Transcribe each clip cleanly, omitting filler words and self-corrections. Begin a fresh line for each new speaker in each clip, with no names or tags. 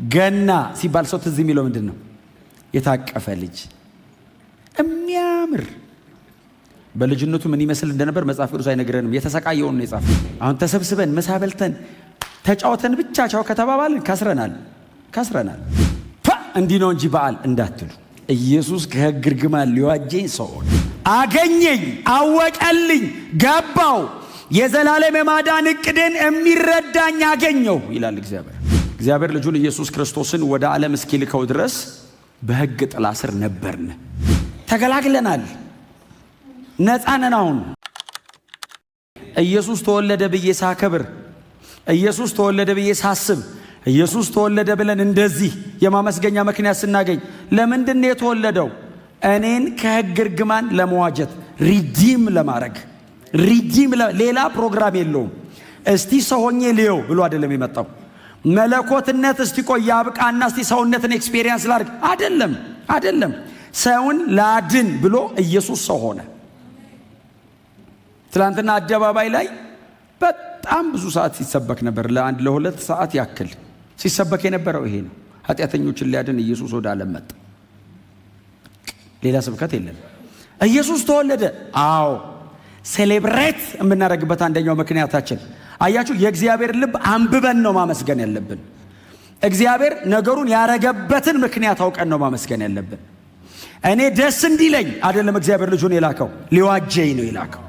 ገና ሲባል ሰው ትዝ የሚለው ምንድነው? የታቀፈ ልጅ የሚያምር በልጅነቱ ምን ይመስል እንደነበር መጽሐፍ ቅዱስ አይነግረንም። የተሰቃየውን ነው የጻፈው። አሁን ተሰብስበን ምሳ በልተን ተጫውተን ብቻ ቻው ከተባባልን ከስረናል። እንዲህ ነው እንጂ በዓል እንዳትሉ። ኢየሱስ ከሕግ እርግማን ሊዋጀኝ ሰው ሆነ፣ አገኘኝ፣ አወቀልኝ፣ ገባው፣ የዘላለም የማዳን እቅድን የሚረዳኝ አገኘው ይላል እግዚአብሔር። እግዚአብሔር ልጁን ኢየሱስ ክርስቶስን ወደ ዓለም እስኪልከው ድረስ በሕግ ጥላ ስር ነበርን። ተገላግለናል፣ ነፃ ነን። አሁን ኢየሱስ ተወለደ ብዬ ሳከብር፣ ኢየሱስ ተወለደ ብዬ ሳስብ፣ ኢየሱስ ተወለደ ብለን እንደዚህ የማመስገኛ ምክንያት ስናገኝ ለምንድን ነው የተወለደው? እኔን ከሕግ እርግማን ለመዋጀት ሪዲም ለማድረግ ሌላ ፕሮግራም የለውም። እስቲ ሰው ሆኜ ልየው ብሎ አይደለም የመጣው። መለኮትነት እስቲ ቆይ ያብቃና እስቲ ሰውነትን ኤክስፔሪየንስ ላድርግ አይደለም። ሰውን ላድን ብሎ ኢየሱስ ሰው ሆነ። ትላንትና አደባባይ ላይ በጣም ብዙ ሰዓት ሲሰበክ ነበር። ለ1-2 ሰዓት ያክል ሲሰበክ የነበረው ይሄ ነው። ኃጢአተኞችን ሊያድን ኢየሱስ ወደ ዓለም መጣ። ሌላ ስብከት የለም። ኢየሱስ ተወለደ። አዎ ሴሌብሬት የምናደርግበት አንደኛው ምክንያታችን አያችሁ፣ የእግዚአብሔር ልብ አንብበን ነው ማመስገን ያለብን። እግዚአብሔር ነገሩን ያረገበትን ምክንያት አውቀን ነው ማመስገን ያለብን። እኔ ደስ እንዲለኝ አይደለም እግዚአብሔር ልጁን የላከው፣ ሊዋጀኝ ነው የላከው።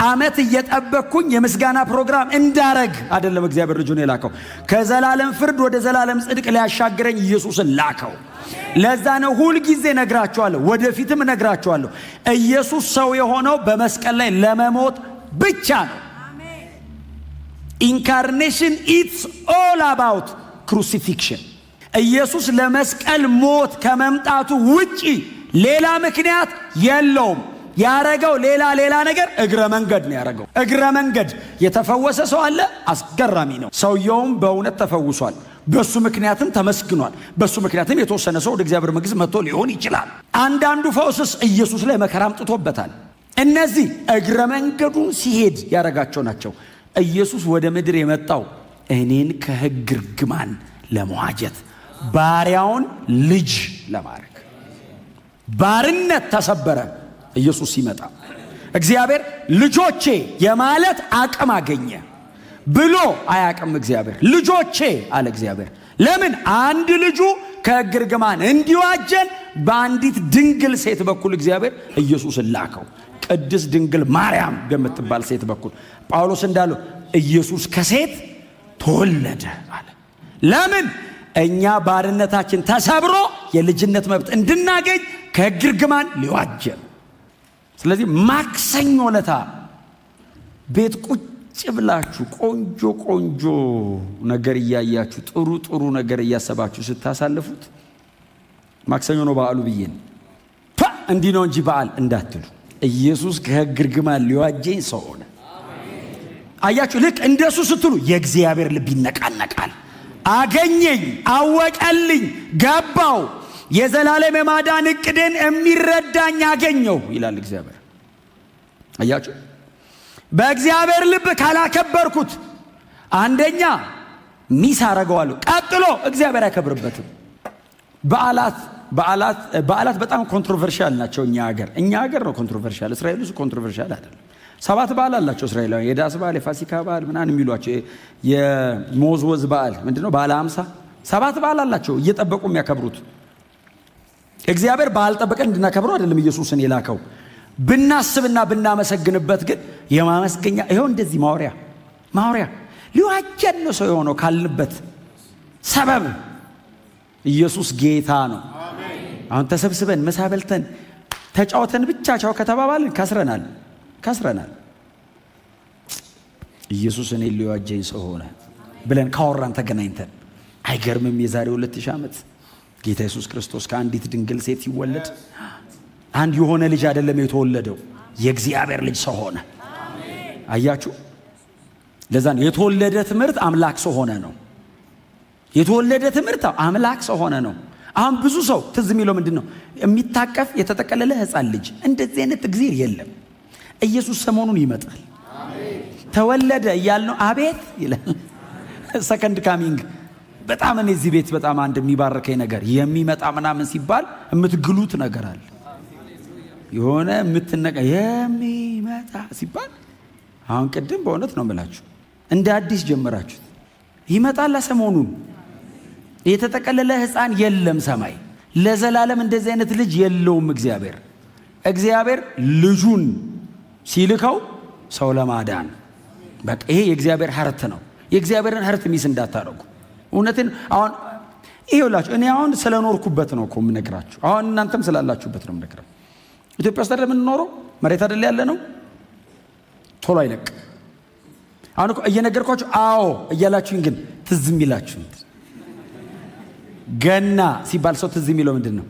ዓመት እየጠበቅኩኝ የምስጋና ፕሮግራም እንዳረግ አይደለም እግዚአብሔር ልጁን የላከው። ከዘላለም ፍርድ ወደ ዘላለም ጽድቅ ሊያሻግረኝ ኢየሱስን ላከው። ለዛ ነው ሁል ጊዜ ነግራቸዋለሁ፣ ወደፊትም ነግራቸዋለሁ። ኢየሱስ ሰው የሆነው በመስቀል ላይ ለመሞት ብቻ ነው። ኢንካርኔሽን ኢትስ ኦል አባውት ክሩሲፊክሽን። ኢየሱስ ለመስቀል ሞት ከመምጣቱ ውጪ ሌላ ምክንያት የለውም። ያረገው ሌላ ነገር እግረ መንገድ ነው ያረገው። እግረ መንገድ የተፈወሰ ሰው አለ፣ አስገራሚ ነው። ሰውየውም በእውነት ተፈውሷል። በሱ ምክንያትም ተመስግኗል። በሱ ምክንያትም የተወሰነ ሰው ወደ እግዚአብሔር መንግሥት መጥቶ ሊሆን ይችላል። አንዳንዱ ፈውስስ ኢየሱስ ላይ መከራ አምጥቶበታል። እነዚህ እግረ መንገዱን ሲሄድ ያረጋቸው ናቸው። ኢየሱስ ወደ ምድር የመጣው እኔን ከሕግ እርግማን ለመዋጀት ባሪያውን ልጅ ለማድረግ። ባርነት ተሰበረ ኢየሱስ ሲመጣ። እግዚአብሔር ልጆቼ የማለት አቅም አገኘ ብሎ አያቅም። እግዚአብሔር ልጆቼ አለ። እግዚአብሔር ለምን? አንድ ልጁ ከሕግ እርግማን እንዲዋጀን በአንዲት ድንግል ሴት በኩል እግዚአብሔር ኢየሱስን ላከው። ቅድስት ድንግል ማርያም በምትባል ሴት በኩል ጳውሎስ እንዳለው ኢየሱስ ከሴት ተወለደ አለ። ለምን? እኛ ባርነታችን ተሰብሮ የልጅነት መብት እንድናገኝ ከሕግ እርግማን ሊዋጀን። ስለዚህ ማክሰኞ ለታ ቤት ቁጭ ብላችሁ ቆንጆ ነገር እያያችሁ ጥሩ ነገር እያሰባችሁ ስታሳልፉት ማክሰኞ ነው በዓሉ ብዬን እንዲህ ነው እንጂ በዓል እንዳትሉ። ኢየሱስ ከሕግ እርግማን ሊዋጀኝ ሰው ሆነ። አያችሁ፣ ልክ እንደሱ ስትሉ የእግዚአብሔር ልብ ይነቃነቃል። አገኘኝ፣ አወቀልኝ፣ ገባው፣ የዘላለም የማዳን እቅድን የሚረዳኝ አገኘው ይላል እግዚአብሔር። አያችሁ፣ በእግዚአብሔር ልብ ካላከበርኩት አንደኛ ሚስ አረገዋለሁ፣ ቀጥሎ እግዚአብሔር አይከብርበትም። በዓላት በጣም ኮንትሮቨርሻል ናቸው። እኛ ሀገር ነው ኮንትሮቨርሻል። እስራኤል ውስጥ ኮንትሮቨርሻል አይደለም። 7 በዓል አላቸው እስራኤላውያን። የዳስ በዓል፣ የፋሲካ በዓል ምናምን የሚሏቸው፣ የሞዝወዝ በዓል ምንድነው፣ በዓለ 50 7 በዓል አላቸው እየጠበቁ የሚያከብሩት። እግዚአብሔር በዓል ጠበቀን እንድናከብረው አይደለም ኢየሱስን የላከው። ብናስብና ብናመሰግንበት ግን የማመስገኛ ይኸው እንደዚህ ማውሪያ ሊዋጀን ነው ሰው የሆነው ካልንበት ሰበብ ኢየሱስ ጌታ ነው። አሁን ተሰብስበን ምሳ በልተን ተጫውተን ብቻ ቻው ከተባባልን ከስረናል። ኢየሱስ እኔን ሊዋጀኝ ሰው ሆነ ብለን ካወራን ተገናኝተን አይገርምም? የዛሬ 2000 ዓመት ጌታ ኢየሱስ ክርስቶስ ከአንዲት ድንግል ሴት ሲወለድ አንድ የሆነ ልጅ አይደለም የተወለደው፣ የእግዚአብሔር ልጅ ሰው ሆነ። አያችሁ፣ ለዛ ነው የተወለደ ትምህርት አምላክ ሰው ሆነ ነው። የተወለደ ትምህርት አምላክ ሰው ሆነ ነው። አሁን ብዙ ሰው ትዝ የሚለው ምንድን ነው? የሚታቀፍ የተጠቀለለ ሕፃን ልጅ። እንደዚህ አይነት እግዚአብሔር የለም። ኢየሱስ ሰሞኑን ይመጣል። ተወለደ እያልነው አቤት ይላል። ሰከንድ ካሚንግ በጣም እኔ እዚህ ቤት በጣም አንድ የሚባርከኝ ነገር የሚመጣ ምናምን ሲባል የምትግሉት ነገር አለ። የሆነ የምትነቃ የሚመጣ ሲባል አሁን ቅድም በእውነት ነው የምላችሁ እንደ አዲስ ጀመራችሁት። ይመጣል ሰሞኑን የተጠቀለለ ሕፃን የለም ሰማይ ለዘላለም እንደዚህ አይነት ልጅ የለውም። እግዚአብሔር ልጁን ሲልከው ሰው ለማዳን በቃ ይሄ የእግዚአብሔር ሀርት ነው። የእግዚአብሔርን ሀርት ሚስ እንዳታረጉ። እውነትን አሁን ይኸውላችሁ እኔ አሁን ስለኖርኩበት ነው እኮ የምነግራችሁ። አሁን እናንተም ስላላችሁበት ነው የምነግራችሁ። ኢትዮጵያ ውስጥ አይደለም የምንኖረው፣ መሬት አይደል ያለ ነው። ቶሎ አይለቅ። አሁን እኮ እየነገርኳችሁ አዎ እያላችሁኝ ግን ትዝ የሚላችሁ ገና ሲባል ሰው ትዝ የሚለው ምንድን ነው?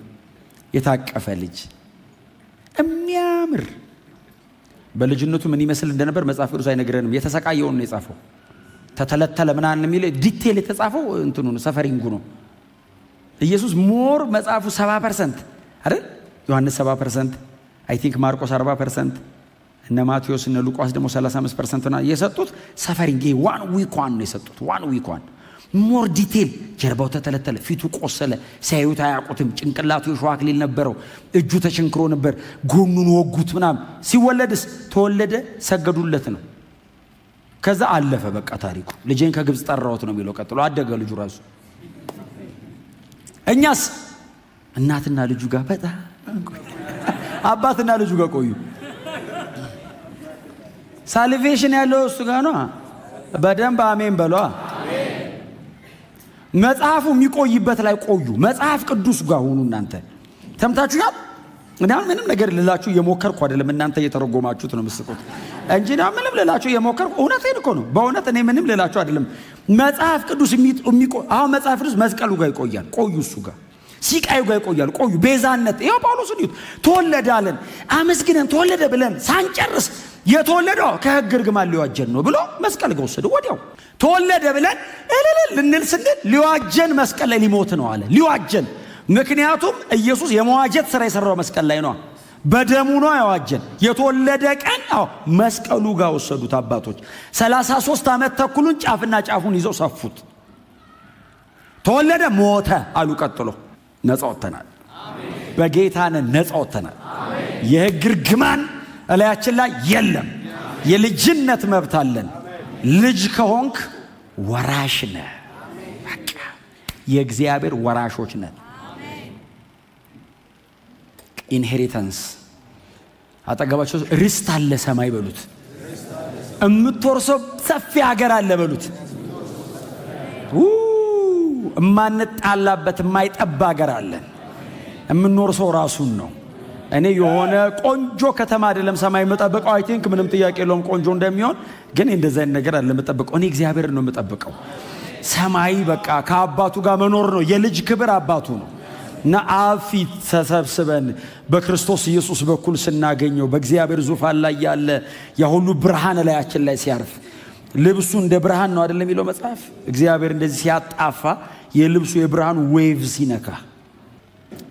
የታቀፈ ልጅ የሚያምር በልጅነቱ ምን ይመስል እንደነበር መጽሐፍ ቅዱስ አይነግረንም። የተሰቃየውን ነው የጻፈው። ተተለተለ ምናምን የሚለው ዲቴል የተጻፈው እንትኑ ነው፣ ሰፈሪንጉ ነው። ኢየሱስ ሞር መጽሐፉ 70% አይደል? ዮሐንስ 70%፣ አይ ቲንክ ማርቆስ 40%፣ እነ ማቴዎስ እነ ሉቃስ ደግሞ 35% ነው የሰጡት። ሰፈሪንግ ዋን ዊኳን ነው የሰጡት። ዋን ዊኳን ሞር ዲቴል። ጀርባው ተተለተለ፣ ፊቱ ቆሰለ፣ ሲያዩት አያውቁትም። ጭንቅላቱ የሾህ አክሊል ነበረው፣ እጁ ተቸንክሮ ነበር፣ ጎኑን ወጉት ምናምን። ሲወለድስ ተወለደ፣ ሰገዱለት ነው። ከዛ አለፈ በቃ ታሪኩ። ልጄን ከግብፅ ጠራሁት ነው የሚለው። ቀጥሎ አደገ ልጁ ራሱ። እኛስ እናትና ልጁ ጋር በጣም አባትና ልጁ ጋር ቆዩ። ሳልቬሽን ያለው እሱ ጋር ነው። በደንብ አሜን በሏ። መጽሐፉ የሚቆይበት ላይ ቆዩ። መጽሐፍ ቅዱስ ጋር ሁኑ። እናንተ ሰምታችሁኛል። እኔ አሁን ምንም ነገር ልላችሁ እየሞከርኩ አይደለም። እናንተ እየተረጎማችሁት ነው የምትስቁት እንጂ እኔ ምንም ልላችሁ እየሞከርኩ እውነቴን እኮ ነው። በእውነት እኔ ምንም ልላችሁ አይደለም። መጽሐፍ ቅዱስ አሁን መጽሐፍ ቅዱስ መስቀሉ ጋር ይቆያል። ቆዩ። እሱ ጋር ሲቃዩ ጋር ይቆያል። ቆዩ። ቤዛነት ይኸው ጳውሎስ እንዲሁት ተወለደ አለን። አመስግነን ተወለደ ብለን ሳንጨርስ የተወለደው ከሕግ እርግማን ሊዋጀን ነው ብሎ መስቀል ጋር ወሰደ። ወዲያው ተወለደ ብለን እልል ልንል ስንል ሊዋጀን መስቀል ላይ ሊሞት ነው አለ። ሊዋጀን። ምክንያቱም ኢየሱስ የመዋጀት ሥራ የሰራው መስቀል ላይ ነው። በደሙ ነው ያዋጀን። የተወለደ ቀን መስቀሉ ጋር ወሰዱት አባቶች። 33 ዓመት ተኩሉን ጫፍና ጫፉን ይዘው ሰፉት። ተወለደ፣ ሞተ አሉ። ቀጥሎ ነፃ ወጥተናል። በጌታ ነን፣ ነፃ ወጥተናል። የሕግ እርግማን እላያችን ላይ የለም። የልጅነት መብት አለን። ልጅ ከሆንክ ወራሽ ነህ። በቃ የእግዚአብሔር ወራሾች ነን። ኢንሄሪታንስ አጠገባቸው ርስት አለ ሰማይ በሉት። እምትወርሰው ሰፊ ሀገር አለ በሉት። እማንጣላበት የማይጠባ ሀገር አለን። የምንወርሰው ራሱን ነው። እኔ የሆነ ቆንጆ ከተማ አይደለም ሰማይ የምጠብቀው። አይ ቲንክ ምንም ጥያቄ የለውም ቆንጆ እንደሚሆን። ግን እንደዚህ አይነት ነገር አለ የምጠብቀው። እኔ እግዚአብሔር ነው የምጠብቀው። ሰማይ በቃ ከአባቱ ጋር መኖር ነው። የልጅ ክብር አባቱ ነው። እና አብ ፊት ተሰብስበን በክርስቶስ ኢየሱስ በኩል ስናገኘው በእግዚአብሔር ዙፋን ላይ ያለ የሁሉ ብርሃን ላያችን ላይ ሲያርፍ ልብሱ እንደ ብርሃን ነው አይደለም የሚለው መጽሐፍ። እግዚአብሔር እንደዚህ ሲያጣፋ የልብሱ የብርሃኑ ዌቭ ሲነካ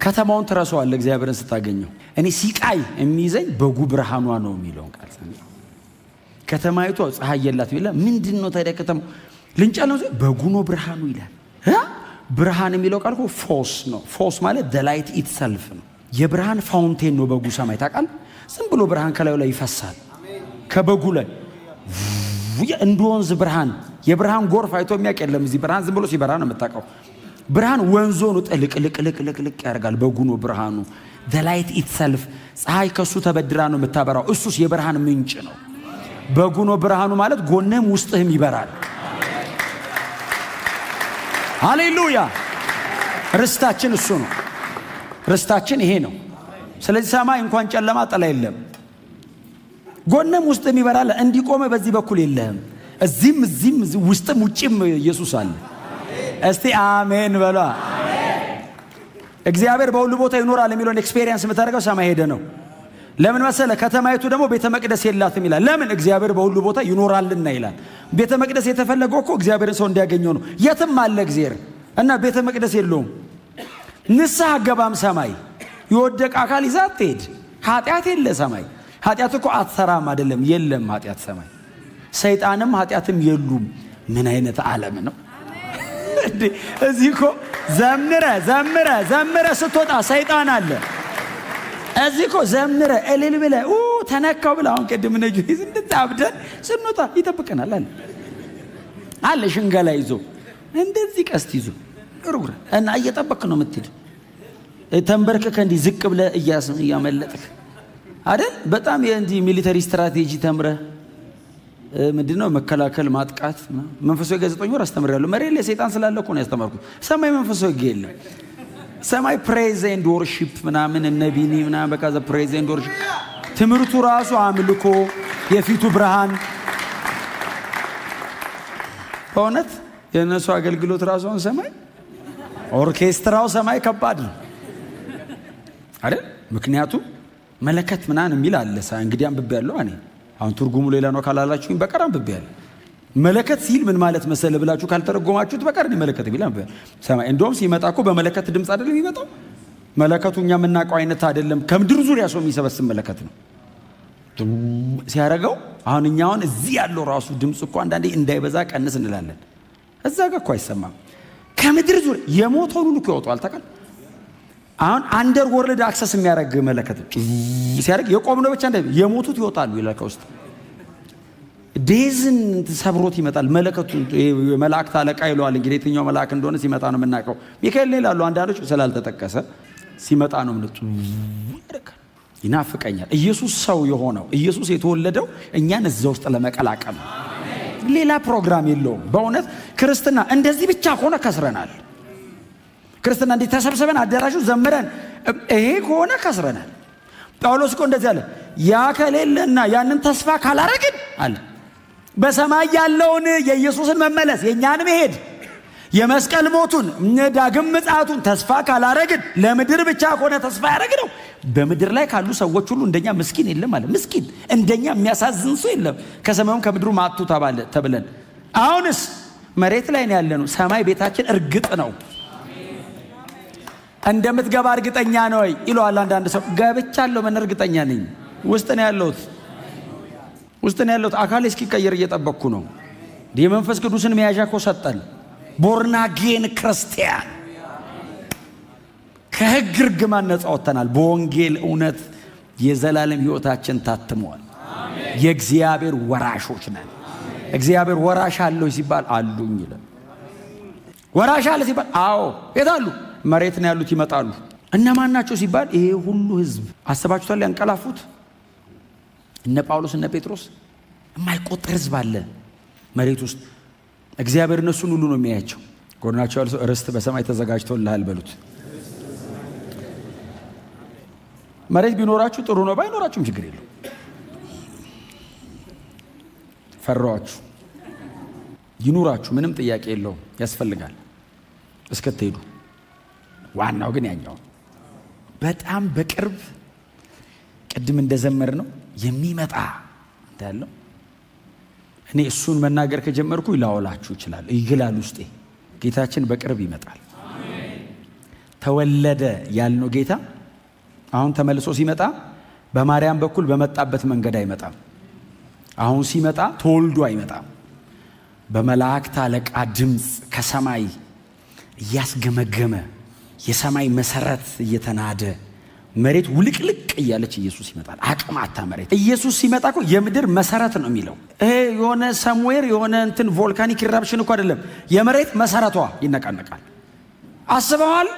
ከተማውን ትረሳዋለህ እግዚአብሔርን ስታገኘው። እኔ ሲቃይ የሚይዘኝ በጉ ብርሃኗ ነው የሚለውን ቃል ሰምቼ ከተማይቷ ፀሐይ የላት ይላል። ምንድነው ታዲያ ከተማው? ልንጨለው በጉ ነው ብርሃኑ ይላል። ብርሃን የሚለው ቃል እኮ ፎስ ነው። ፎስ ማለት the light itself ነው። የብርሃን ፋውንቴን ነው በጉ ሰማይ ታውቃለህ። ዝም ብሎ ብርሃን ከላዩ ላይ ይፈሳል። ከበጉ ላይ እንደ ወንዝ ብርሃን፣ የብርሃን ጎርፍ አይቶ የሚያውቅ የለም። እዚህ ብርሃን ዝም ብሎ ሲበራ ነው የምታውቀው። ብርሃን ወንዞ ነው ጥልቅ ያደርጋል። በጉ ነው ብርሃኑ the light itself። ፀሐይ ከሱ ተበድራ ነው የምታበራው። እሱስ የብርሃን ምንጭ ነው። በጉ ነው ብርሃኑ ማለት ጎነም ውስጥህም ይበራል። ሃሌሉያ። ርስታችን እሱ ነው። ርስታችን ይሄ ነው። ስለዚህ ሰማይ እንኳን ጨለማ ጥላ የለም። ጎነም ውስጥም ይበራል። እንዲቆመ በዚህ በኩል የለህም። እዚህም ውስጥም ውጭም ኢየሱስ አለ። እስቲ አሜን በሏ። እግዚአብሔር በሁሉ ቦታ ይኖራል የሚለውን ኤክስፔሪየንስ የምታደርገው ሰማይ ሄደ ነው። ለምን መሰለ? ከተማይቱ ደግሞ ቤተ መቅደስ የላትም ይላል። ለምን? እግዚአብሔር በሁሉ ቦታ ይኖራልና ይላል። ቤተ መቅደስ የተፈለገው እኮ እግዚአብሔርን ሰው እንዲያገኘው ነው። የትም አለ እግዚአብሔር እና ቤተ መቅደስ የለውም። ንስሐ ገባም ሰማይ የወደቀ አካል ይዛ አትሄድ። ኃጢአት የለ ሰማይ። ኃጢአት እኮ አትሰራም አይደለም፣ የለም ኃጢአት ሰማይ። ሰይጣንም ኃጢአትም የሉም። ምን አይነት ዓለም ነው? እዚህ እኮ ዘምረ ስትወጣ ሰይጣን አለ። እዚህ እኮ ዘምረ እልል ብለህ ተነካው ብለህ አሁን ቅድም ነጁ እንድታብደን ስንወጣ ይጠብቀናል አለ ሽንገላ ይዞ እንደዚህ ቀስት ይዞ ሩራ እና እየጠበቅ ነው የምትሄድ። ተንበርከከ እንዲህ ዝቅ ብለህ እያመለጥክ አይደል? በጣም የእንዲህ ሚሊተሪ ስትራቴጂ ተምረህ ምንድነው መከላከል ማጥቃት። መንፈሳዊ ጋዜጠኞች ወር አስተምራለሁ። መሬት ላይ ሰይጣን ስላለ እኮ ነው ያስተማርኩት። ሰማይ መንፈሳዊ የለም። ሰማይ ፕሬዝ ኤንድ ወርሺፕ ምናምን ነቢኒ ምናምን በቃ ዘ ፕሬዝ ኤንድ ወርሺፕ ትምህርቱ ራሱ አምልኮ የፊቱ ብርሃን። በእውነት የእነሱ አገልግሎት ራሱን ሰማይ ኦርኬስትራው ሰማይ ከባድ ነው አይደል? ምክንያቱም መለከት ምናምን የሚል አለ። እንግዲህ አንብቤያለሁ እኔ አሁን ትርጉሙ ሌላ ነው ካላላችሁኝ በቀር አንብቤያለሁ። መለከት ሲል ምን ማለት መሰለ ብላችሁ ካልተረጎማችሁት በቀር ነው መለከት የሚል አንብቤያለሁ። ሰማይ እንደውም ሲመጣ እኮ በመለከት ድምፅ አይደለም የሚመጣው። መለከቱ እኛ የምናውቀው አይነት አይደለም። ከምድር ዙሪያ ሰው የሚሰበስብ መለከት ነው ሲያረጋው። አሁን እኛውን እዚህ ያለው ራሱ ድምፅ እኮ አንዳንዴ እንዳይበዛ ቀንስ እንላለን። እዛ ጋር እኮ አይሰማም። ከምድር ዙሪያ የሞተው ሁሉ እኮ ያወጣል። ታውቃለህ? አሁን አንደር ወርልድ አክሰስ የሚያደርግ መለከት ሲያደርግ የቆምነው ብቻ እንደ የሞቱት ይወጣሉ ይላል ከውስጥ። ዴዝን ሰብሮት ይመጣል መለከቱ። የመላእክት አለቃ ይለዋል እንግዲህ የትኛው መልአክ እንደሆነ ሲመጣ ነው የምናውቀው። ሚካኤል ነው ይላሉ አንዳንዶች ስላልተጠቀሰ። ሲመጣ ነው ምንጭ ይናፍቀኛል። ኢየሱስ ሰው የሆነው ኢየሱስ የተወለደው እኛን እዛ ውስጥ ለመቀላቀል ነው። ሌላ ፕሮግራም የለውም። በእውነት ክርስትና እንደዚህ ብቻ ከሆነ ከስረናል። ክርስትና እንዴት ተሰብስበን አዳራሹ ዘምረን ይሄ ከሆነ ከስረናል። ጳውሎስ እኮ እንደዚህ አለ፣ ያ ከሌለና ያንን ተስፋ ካላረግን አለ በሰማይ ያለውን የኢየሱስን መመለስ የኛን መሄድ የመስቀል ሞቱን ዳግም ምጽአቱን ተስፋ ካላረግን ለምድር ብቻ ከሆነ ተስፋ ያረግነው በምድር ላይ ካሉ ሰዎች ሁሉ እንደኛ ምስኪን የለም አለ። ምስኪን እንደኛ የሚያሳዝን ሰው የለም ከሰማዩም ከምድሩ ማጡ ተብለን። አሁንስ መሬት ላይ ነው ያለነው። ሰማይ ቤታችን እርግጥ ነው። እንደምትገባ እርግጠኛ ነው ይሏል አንዳንድ ሰው። ገብቻለሁ ምን እርግጠኛ ነኝ። ውስጥ ነው ያለሁት። አካሌ እስኪቀየር እየጠበቅኩ ነው። የመንፈስ ቅዱስን መያዣ እኮ ሰጠን። ቦርናጌን ክርስቲያን ከሕግ እርግማን ነፃ ወጥተናል። በወንጌል እውነት የዘላለም ሕይወታችን ታትሟል። የእግዚአብሔር ወራሾች ነን። እግዚአብሔር ወራሽ አለው ሲባል አሉኝ ይላል። ወራሽ አለ ሲባል አዎ የት አሉ? መሬት ነው ያሉት። ይመጣሉ። እነማን ናቸው ሲባል ይሄ ሁሉ ህዝብ አስባችኋል? ያንቀላፉት እነ ጳውሎስ እነ ጴጥሮስ የማይቆጠር ህዝብ አለ መሬት ውስጥ። እግዚአብሔር እነሱን ሁሉ ነው የሚያያቸው። ጎናቸው ያለው ርስት በሰማይ ተዘጋጅቶልሃል በሉት። መሬት ቢኖራችሁ ጥሩ ነው፣ ባይኖራችሁም ችግር የለው። ፈራችሁ ይኑራችሁ፣ ምንም ጥያቄ የለውም። ያስፈልጋል እስከትሄዱ። ዋናው ግን ያኛው በጣም በቅርብ ቅድም እንደዘመር ነው የሚመጣ እንዳለው እኔ እሱን መናገር ከጀመርኩ ላወላችሁ ይችላል። ይግላል ውስጤ። ጌታችን በቅርብ ይመጣል። ተወለደ ያልነው ጌታ አሁን ተመልሶ ሲመጣ በማርያም በኩል በመጣበት መንገድ አይመጣም። አሁን ሲመጣ ተወልዶ አይመጣም። በመላእክት አለቃ ድምፅ ከሰማይ እያስገመገመ የሰማይ መሰረት እየተናደ መሬት ውልቅልቅ እያለች ኢየሱስ ይመጣል። አቅማታ መሬት ኢየሱስ ሲመጣ እኮ የምድር መሰረት ነው የሚለው። ይሄ የሆነ ሰምዌር የሆነ እንትን ቮልካኒክ ኢራፕሽን እኮ አይደለም። የመሬት መሰረቷ ይነቃነቃል። አስበዋል?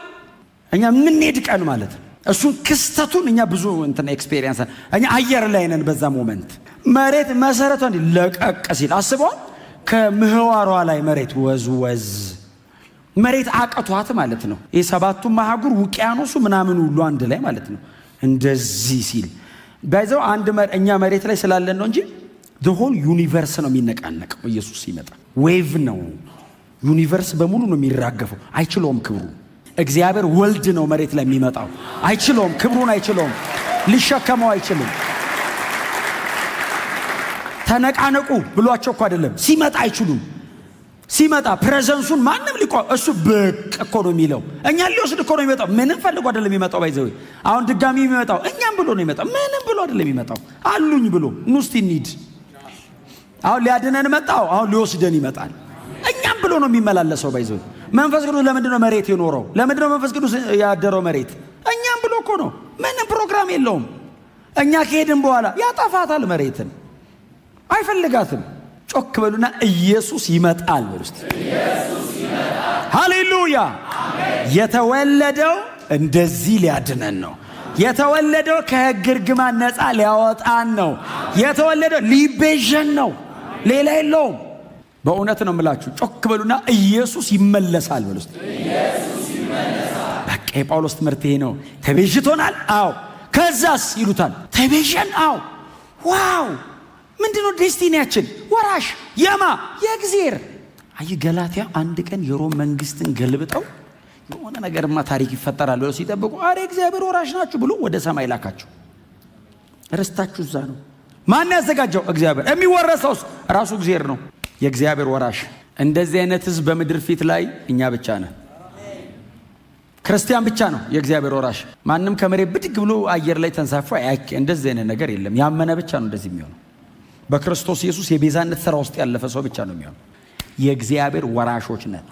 እኛ የምንሄድ ቀን ማለት ነው። እሱን ክስተቱን እኛ ብዙ እንትን ኤክስፔሪየንስ እኛ አየር ላይ ነን። በዛ ሞመንት መሬት መሰረቷ ለቀቅ ሲል አስበዋል? ከምህዋሯ ላይ መሬት ወዝ መሬት አቀቷት ማለት ነው። የሰባቱ ማህጉር ውቅያኖሱ ምናምን ሁሉ አንድ ላይ ማለት ነው። እንደዚህ ሲል ባይዘው አንድ እኛ መሬት ላይ ስላለን ነው እንጂ the whole ዩኒቨርስ ነው የሚነቃነቀው። ኢየሱስ ሲመጣ ዌቭ ነው። ዩኒቨርስ በሙሉ ነው የሚራገፈው። አይችለውም ክብሩ። እግዚአብሔር ወልድ ነው መሬት ላይ የሚመጣው። አይችለውም ክብሩን፣ አይችለውም፣ ሊሸከመው አይችልም። ተነቃነቁ ብሏቸው እኮ አይደለም። ሲመጣ አይችሉም። ሲመጣ ፕሬዘንሱን ማንም እሱ ብቅ እኮ ነው የሚለው። እኛን ሊወስድ እኮ ነው የሚመጣው። ምንም ፈልጎ አይደለም የሚመጣው። ባይዘው አሁን ድጋሚ የሚመጣው እኛም ብሎ ነው የሚመጣው። ምንም ብሎ አይደለም የሚመጣው። አሉኝ ብሎ ኑስቲ ኒድ አሁን ሊያድነን መጣው። አሁን ሊወስደን ይመጣል። እኛም ብሎ ነው የሚመላለሰው። ባይዘው መንፈስ ቅዱስ ለምንድን ነው መሬት የኖረው? ለምንድን ነው መንፈስ ቅዱስ ያደረው መሬት? እኛም ብሎ እኮ ነው። ምንም ፕሮግራም የለውም። እኛ ከሄድን በኋላ ያጠፋታል። መሬትን አይፈልጋትም። ጮክ በሉና ኢየሱስ ይመጣል በሉ እስቲ። ሃሌሉያ። የተወለደው እንደዚህ ሊያድነን ነው። የተወለደው ከሕግ እርግማን ነፃ ሊያወጣን ነው። የተወለደው ሊቤዠን ነው። ሌላ የለውም። በእውነት ነው የምላችሁ። ጮክ በሉና ኢየሱስ ይመለሳል በሉ እስቲ። በቃ የጳውሎስ ትምህርት ይሄ ነው። ተቤዥቶናል። አዎ። ከዛስ ይሉታል ተቤዠን። አዎ። ዋው! ምንድነው ዴስቲኒያችን? ወራሽ የማ የእግዚአብሔር። አይ ገላትያ አንድ ቀን የሮም መንግስትን ገልብጠው የሆነ ነገርማ ታሪክ ይፈጠራል ብለው ሲጠብቁ አሬ እግዚአብሔር ወራሽ ናችሁ ብሎ ወደ ሰማይ ላካቸው። ርስታችሁ እዛ ነው። ማን ያዘጋጀው? እግዚአብሔር። የሚወረሰውስ ራሱ እግዚአብሔር ነው። የእግዚአብሔር ወራሽ። እንደዚህ አይነት ህዝብ በምድር ፊት ላይ እኛ ብቻ ነን። ክርስቲያን ብቻ ነው የእግዚአብሔር ወራሽ። ማንም ከመሬት ብድግ ብሎ አየር ላይ ተንሳፎ እንደዚህ አይነት ነገር የለም። ያመነ ብቻ ነው እንደዚህ የሚሆነው። በክርስቶስ ኢየሱስ የቤዛነት ሥራ ውስጥ ያለፈ ሰው ብቻ ነው የሚሆነው። የእግዚአብሔር ወራሾች ነን።